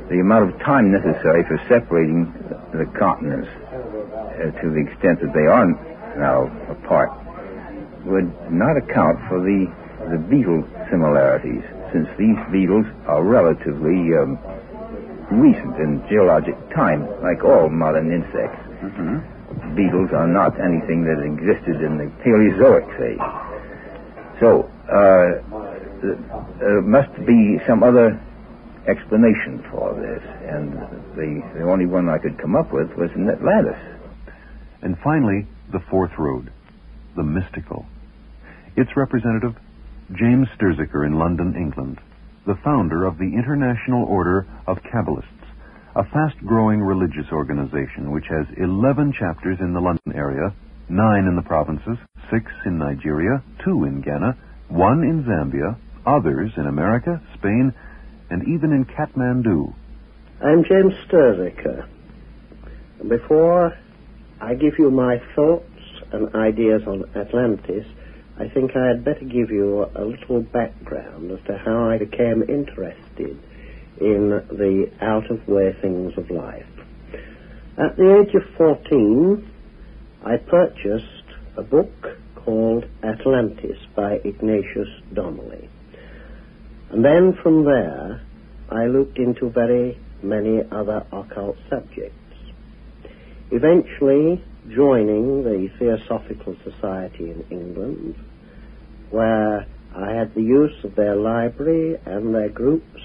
the amount of time necessary for separating the continents to the extent that they are now apart would not account for the beetle similarities, since these beetles are relatively recent in geologic time, like all modern insects. Mm-hmm. Beetles are not anything that existed in the Paleozoic age. So, there must be some other explanation for this, and the only one I could come up with was in Atlantis. And finally, the fourth road, the mystical. Its representative, James Sturziker in London, England, the founder of the International Order of Kabbalists, a fast-growing religious organization which has 11 chapters in the London area, 9 in the provinces, 6 in Nigeria, 2 in Ghana, 1 in Zambia, others in America, Spain, and even in Kathmandu. I'm James Sturziker. Before I give you my thoughts and ideas on Atlantis, I think I had better give you a little background as to how I became interested in the out-of-way things of life. At the age of 14, I purchased a book called Atlantis by Ignatius Donnelly. And then from there, I looked into very many other occult subjects, eventually joining the Theosophical Society in England, where I had the use of their library and their groups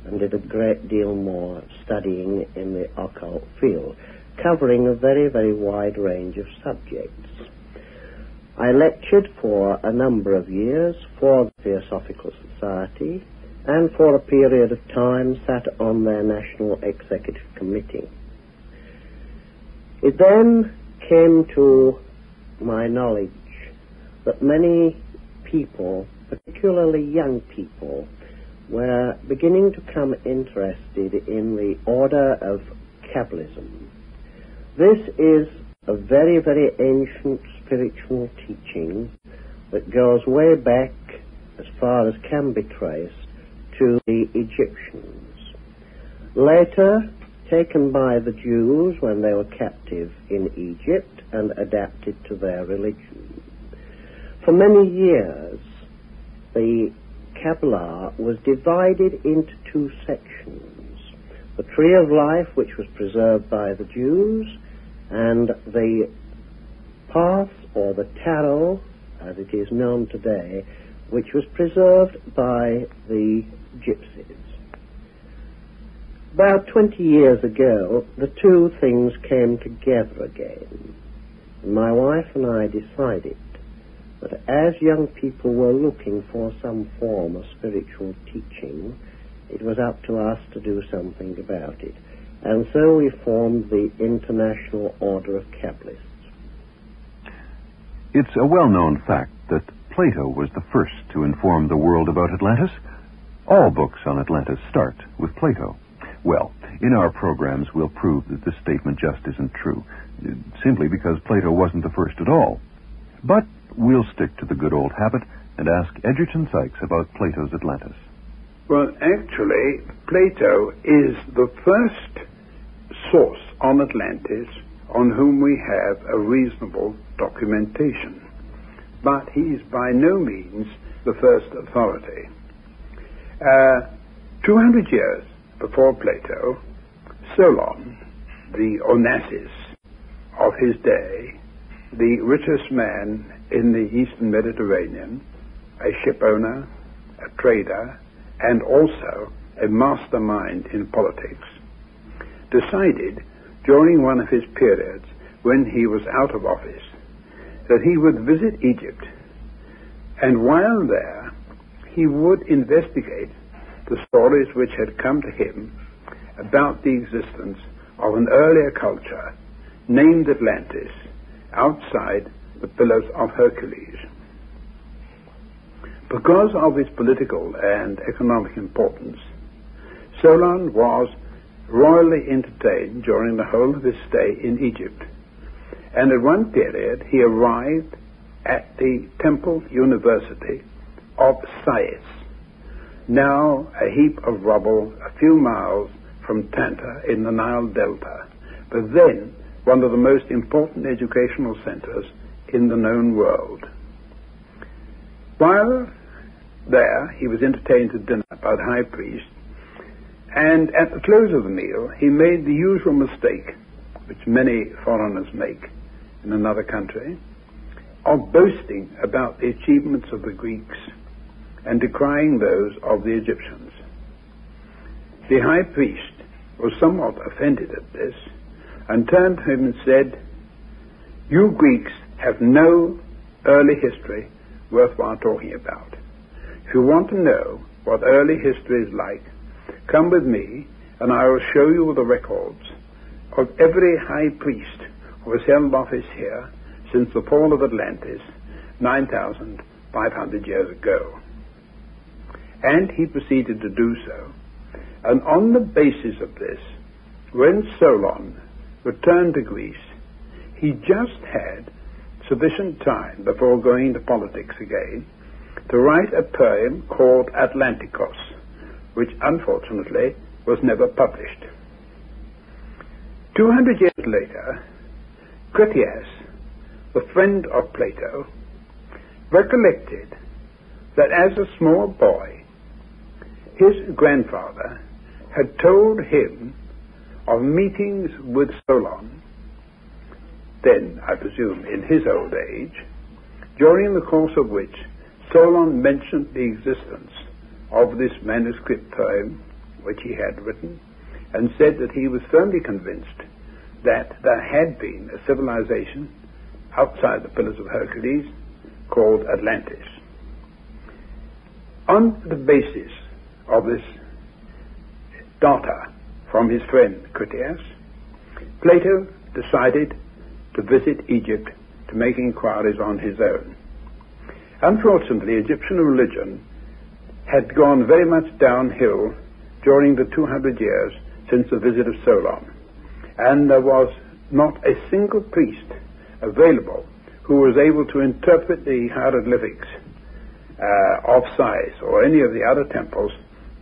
and did a great deal more studying in the occult field, covering a very, very wide range of subjects. I lectured for a number of years for the Theosophical Society and for a period of time sat on their National Executive Committee. It then came to my knowledge that many people, particularly young people, were beginning to become interested in the order of Kabbalism. This is a very, very ancient spiritual teaching that goes way back, as far as can be traced, to the Egyptians. Later, taken by the Jews when they were captive in Egypt and adapted to their religion. For many years, the Kabbalah was divided into two sections: the Tree of Life, which was preserved by the Jews, and the Path, or the Tarot, as it is known today, which was preserved by the Gypsies. About 20 years ago, the two things came together again. My wife and I decided that as young people were looking for some form of spiritual teaching, it was up to us to do something about it. And so we formed the International Order of Kabbalists. It's a well-known fact that Plato was the first to inform the world about Atlantis. All books on Atlantis start with Plato. Well, in our programs we'll prove that this statement just isn't true, simply because Plato wasn't the first at all. But we'll stick to the good old habit and ask Edgerton Sykes about Plato's Atlantis. Well, actually, Plato is the first source on Atlantis on whom we have a reasonable documentation. But he is by no means the first authority. 200 years before Plato, Solon, the Onassis of his day, the richest man in the Eastern Mediterranean, a ship owner, a trader, and also a mastermind in politics, decided during one of his periods when he was out of office that he would visit Egypt, and while there he would investigate the stories which had come to him about the existence of an earlier culture named Atlantis outside the Pillars of Hercules. Because of its political and economic importance, Solon was royally entertained during the whole of his stay in Egypt, and at one period he arrived at the Temple University of Sais, now a heap of rubble a few miles from Tanta in the Nile Delta, but then one of the most important educational centers in the known world. While there, he was entertained at dinner by the high priest, and at the close of the meal, he made the usual mistake, which many foreigners make in another country, of boasting about the achievements of the Greeks and decrying those of the Egyptians. The high priest was somewhat offended at this and turned to him and said, "You Greeks have no early history worthwhile talking about. If you want to know what early history is like, come with me and I will show you the records of every high priest who has held office here since the fall of Atlantis 9,500 years ago." And he proceeded to do so. And on the basis of this, when Solon returned to Greece, he just had sufficient time before going into politics again to write a poem called Atlanticos, which unfortunately was never published. 200 years later, Critias, the friend of Plato, recollected that as a small boy, his grandfather had told him of meetings with Solon, then, I presume, in his old age, during the course of which Solon mentioned the existence of this manuscript poem which he had written, and said that he was firmly convinced that there had been a civilization outside the Pillars of Hercules called Atlantis. On the basis of this data from his friend Critias, Plato decided to visit Egypt to make inquiries on his own. Unfortunately, Egyptian religion had gone very much downhill during the 200 years since the visit of Solon, and there was not a single priest available who was able to interpret the hieroglyphics of Sais or any of the other temples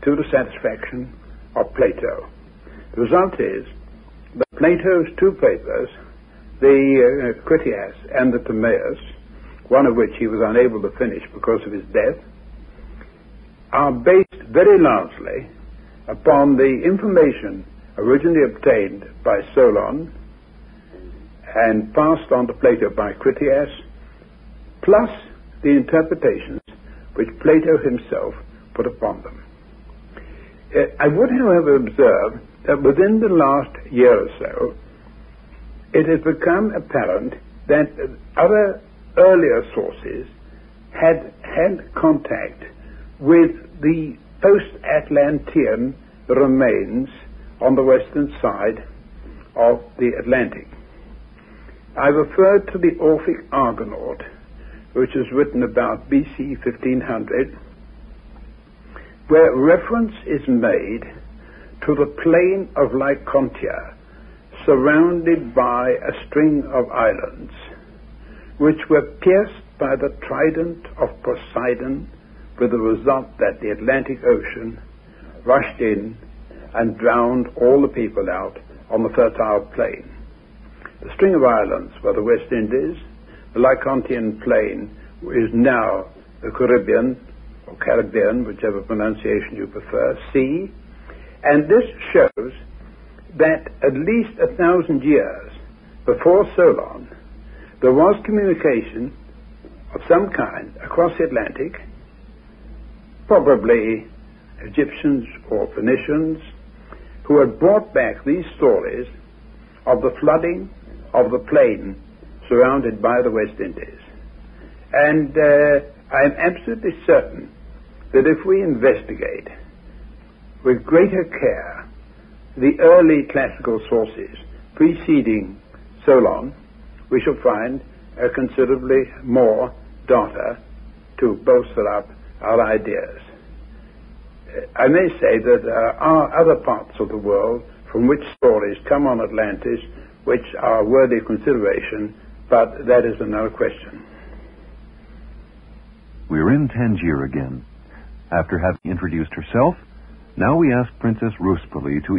to the satisfaction of Plato. The result is that Plato's two papers, the Critias and the Timaeus, one of which he was unable to finish because of his death, are based very largely upon the information originally obtained by Solon and passed on to Plato by Critias, plus the interpretations which Plato himself put upon them. I would, however, observe that within the last year or so, it has become apparent that other earlier sources had had contact with the post-Atlantean remains on the western side of the Atlantic. I referred to the Orphic Argonaut, which is written about BC 1500, where reference is made to the plain of Lycontia, surrounded by a string of islands, which were pierced by the trident of Poseidon, with the result that the Atlantic Ocean rushed in and drowned all the people out on the fertile plain. The string of islands were the West Indies. The Lycontian plain is now the Caribbean, or Caribbean, whichever pronunciation you prefer, sea. And this shows that at least 1,000 years before Solon, there was communication of some kind across the Atlantic, probably Egyptians or Phoenicians, who had brought back these stories of the flooding of the plain surrounded by the West Indies. And I am absolutely certain that if we investigate with greater care the early classical sources preceding Solon, we shall find considerably more data to bolster up our ideas. I may say that there are other parts of the world from which stories come on Atlantis which are worthy of consideration, but that is another question. We're in Tangier again. After having introduced herself, now we ask Princess Ruspoli to